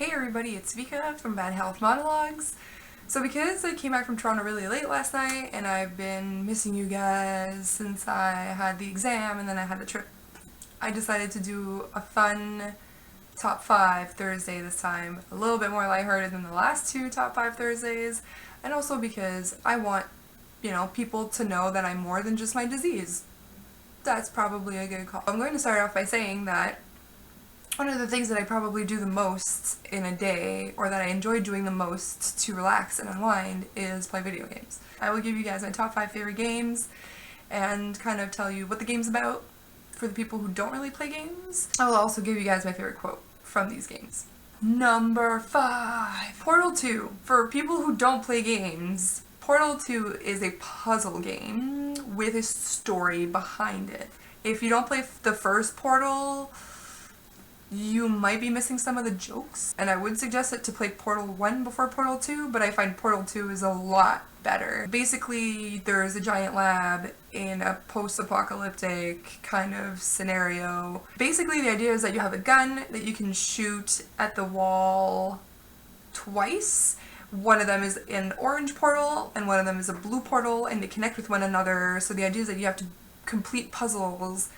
Hey everybody, it's Vika from Bad Health Monologues. So because I came back from Toronto really late last night and I've been missing you guys since I had the exam and then I had the trip, I decided to do a fun top 5 Thursday this time, a little bit more lighthearted than the last 2 top 5 Thursdays, and also because I want, people to know that I'm more than just my disease. That's probably a good call. I'm going to start off by saying that one of the things that I probably do the most in a day, or that I enjoy doing the most to relax and unwind, is play video games. I will give you guys my top 5 favorite games and kind of tell you what the game's about for the people who don't really play games. I will also give you guys my favorite quote from these games. Number 5, Portal 2. For people who don't play games, Portal 2 is a puzzle game with a story behind it. If you don't play the first Portal, you might be missing some of the jokes, and I would suggest it to play Portal 1 before Portal 2, but I find Portal 2 is a lot better. Basically, there's a giant lab in a post-apocalyptic kind of scenario. Basically, the idea is that you have a gun that you can shoot at the wall twice. One of them is an orange portal, and one of them is a blue portal, and they connect with one another, so the idea is that you have to complete puzzles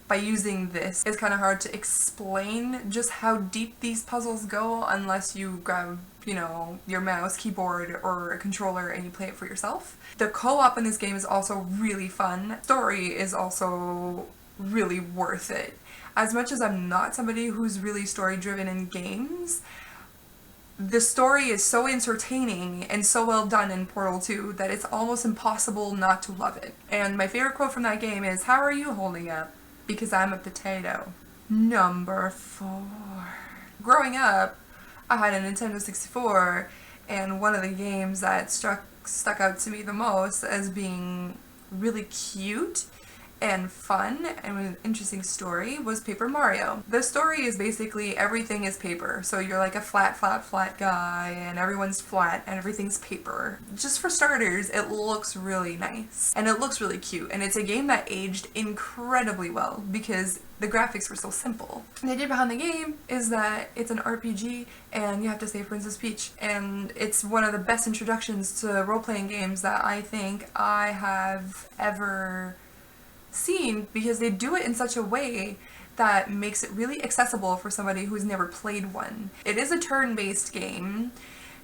by using this. It's kind of hard to explain just how deep these puzzles go unless you grab, your mouse, keyboard, or a controller and you play it for yourself. The co-op in this game is also really fun. Story is also really worth it. As much as I'm not somebody who's really story-driven in games, the story is so entertaining and so well done in Portal 2 that it's almost impossible not to love it. And my favorite quote from that game is, "How are you holding up? Because I'm a potato." Number 4. Growing up, I had a Nintendo 64, and one of the games that stuck out to me the most as being really cute and fun and with an interesting story was Paper Mario. The story is basically everything is paper. So you're like a flat guy and everyone's flat and everything's paper. Just for starters, it looks really nice and it looks really cute, and it's a game that aged incredibly well because the graphics were so simple. The idea behind the game is that it's an RPG and you have to save Princess Peach, and it's one of the best introductions to role-playing games that I think I have ever seen, because they do it in such a way that makes it really accessible for somebody who's never played one. It is a turn-based game,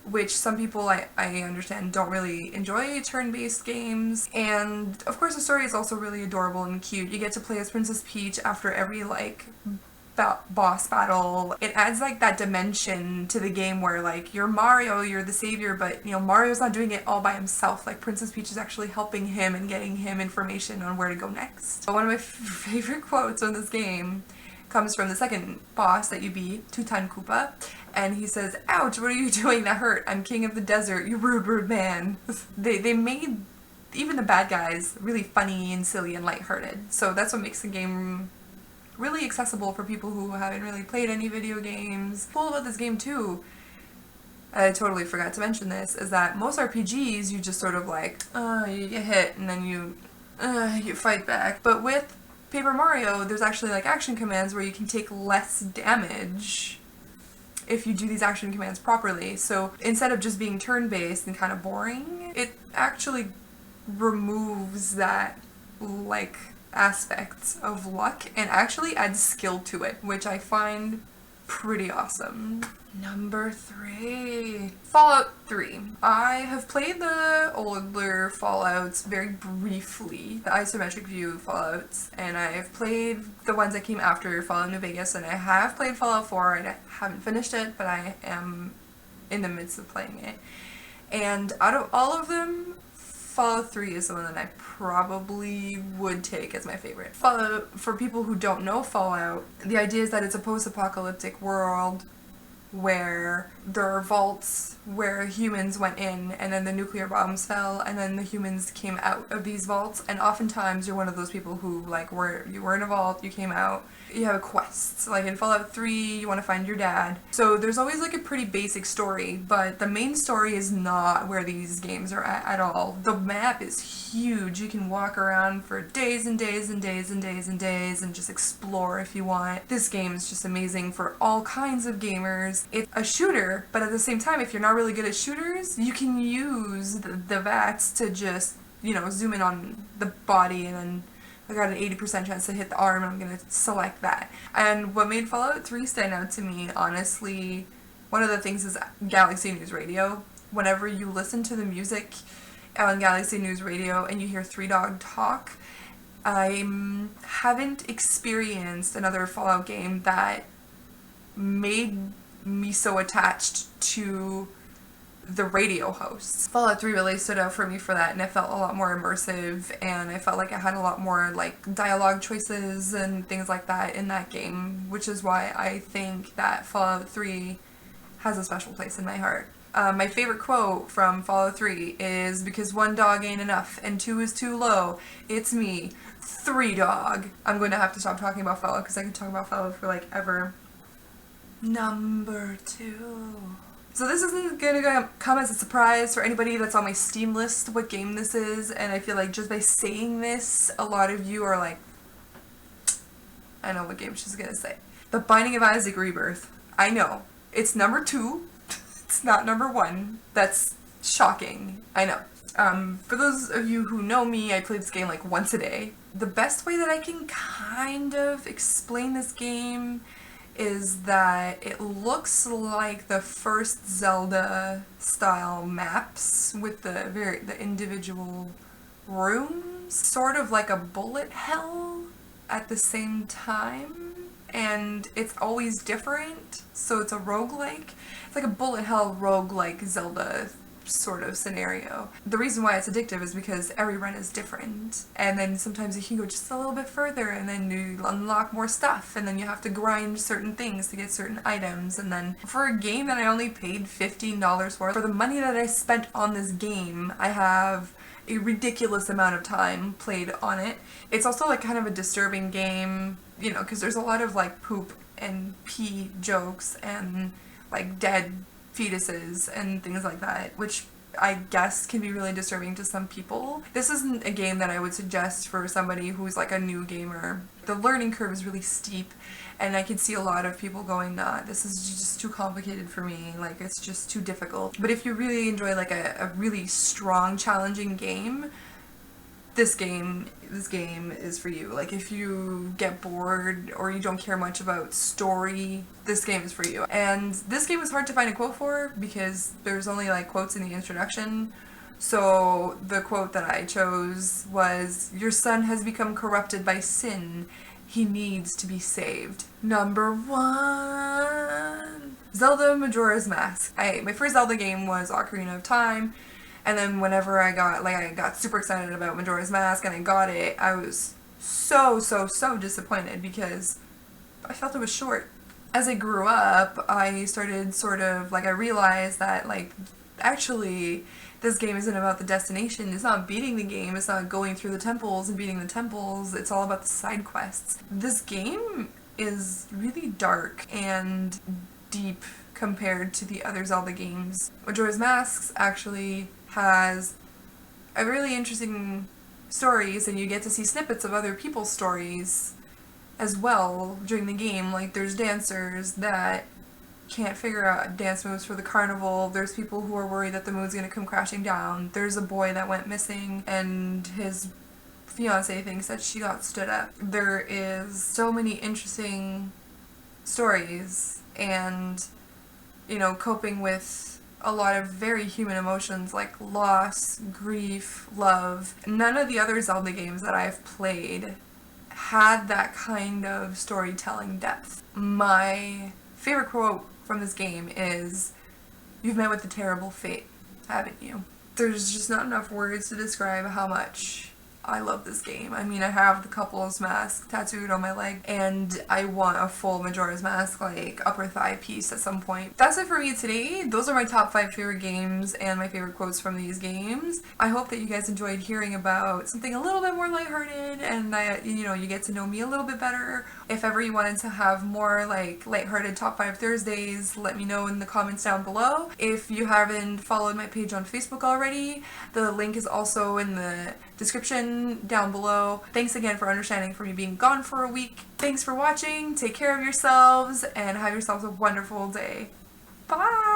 which some people I understand don't really enjoy turn-based games, and of course the story is also really adorable and cute. You get to play as Princess Peach after every boss battle. It adds that dimension to the game where you're Mario, you're the savior, but Mario's not doing it all by himself. Princess Peach is actually helping him and getting him information on where to go next. One of my favorite quotes in this game comes from the second boss that you beat, Tutan Koopa, and he says, "Ouch, what are you doing? That hurt. I'm king of the desert, you rude man." They made even the bad guys really funny and silly and lighthearted, so that's what makes the game really accessible for people who haven't really played any video games. Cool about this game too, I totally forgot to mention this, is that most RPGs you just sort of you get hit and then you fight back. But with Paper Mario, there's actually action commands where you can take less damage if you do these action commands properly. So instead of just being turn-based and kind of boring, it actually removes that aspects of luck and actually adds skill to it, which I find pretty awesome. Number 3, Fallout 3. I have played the older Fallouts very briefly, the isometric view Fallouts, and I have played the ones that came after Fallout New Vegas, and I have played Fallout 4, and I haven't finished it, but I am in the midst of playing it. And out of all of them, Fallout 3 is the one that I probably would take as my favorite. Fallout, for people who don't know Fallout, the idea is that it's a post-apocalyptic world where there are vaults where humans went in and then the nuclear bombs fell and then the humans came out of these vaults, and oftentimes you're one of those people who you were in a vault, you came out, you have quests. In Fallout 3 you want to find your dad. So there's always a pretty basic story, but the main story is not where these games are at all. The map is huge. You can walk around for days and days and days and days and days and just explore if you want. This game is just amazing for all kinds of gamers. because it's a shooter, but at the same time, if you're not really good at shooters, you can use the VATS to just, you know, zoom in on the body, and then I got an 80% chance to hit the arm, and I'm going to select that. And what made Fallout 3 stand out to me, honestly, one of the things is Galaxy News Radio. Whenever you listen to the music on Galaxy News Radio and you hear Three Dog talk, I haven't experienced another Fallout game that made me so attached to the radio hosts. Fallout 3 really stood out for me for that, and it felt a lot more immersive, and I felt like I had a lot more like dialogue choices and things like that in that game, which is why I think that Fallout 3 has a special place in my heart. My favorite quote from Fallout 3 is, "Because one dog ain't enough and two is too low, it's me, Three Dog." I'm going to have to stop talking about Fallout because I could talk about Fallout for like ever. Number 2. So this isn't going to come as a surprise for anybody that's on my Steam list what game this is, and I feel like just by saying this, a lot of you are like, I know what game she's going to say. The Binding of Isaac Rebirth. I know. It's number 2. It's not number 1. That's shocking. I know. For those of you who know me, I play this game like once a day. The best way that I can kind of explain this game is that it looks like the first Zelda style maps with the individual rooms, sort of like a bullet hell at the same time, and it's always different, so it's a roguelike. It's like a bullet hell roguelike Zelda sort of scenario. The reason why it's addictive is because every run is different, and then sometimes you can go just a little bit further and then you unlock more stuff, and then you have to grind certain things to get certain items. And then for a game that I only paid $15 for the money that I spent on this game, I have a ridiculous amount of time played on it. It's also like kind of a disturbing game, you know, because there's a lot of like poop and pee jokes and like dead fetuses and things like that, which I guess can be really disturbing to some people. This isn't a game that I would suggest for somebody who's like a new gamer. The learning curve is really steep, and I can see a lot of people going, nah, this is just too complicated for me, like it's just too difficult. But if you really enjoy like a really strong, challenging game, this game is for you. Like if you get bored or you don't care much about story, this game is for you. And this game was hard to find a quote for because there's only like quotes in the introduction. So the quote that I chose was, "Your son has become corrupted by sin. He needs to be saved." Number 1. Zelda Majora's Mask. My first Zelda game was Ocarina of Time. And then whenever I got super excited about Majora's Mask and I got it, I was so disappointed because I felt it was short. As I grew up, I started I realized that like, actually, this game isn't about the destination. It's not beating the game. It's not going through the temples and beating the temples. It's all about the side quests. This game is really dark and deep compared to the other Zelda games. Majora's Mask actually has a really interesting stories, and you get to see snippets of other people's stories as well during the game. Like there's dancers that can't figure out dance moves for the carnival. There's people who are worried that the moon's gonna come crashing down. There's a boy that went missing and his fiance thinks that she got stood up. There is so many interesting stories, and you know, coping with a lot of very human emotions like loss, grief, love. None of the other Zelda games that I've played had that kind of storytelling depth. My favorite quote from this game is, "You've met with a terrible fate, haven't you?" There's just not enough words to describe how much I love this game. I mean, I have the Couples Mask tattooed on my leg, and I want a full Majora's Mask, like, upper thigh piece at some point. That's it for me today. Those are my top 5 favorite games and my favorite quotes from these games. I hope that you guys enjoyed hearing about something a little bit more lighthearted, and that, you know, you get to know me a little bit better. If ever you wanted to have more, like, lighthearted top 5 Thursdays, let me know in the comments down below. If you haven't followed my page on Facebook already, the link is also in the description down below. Thanks again for understanding for me being gone for a week. Thanks for watching, take care of yourselves, and have yourselves a wonderful day. Bye!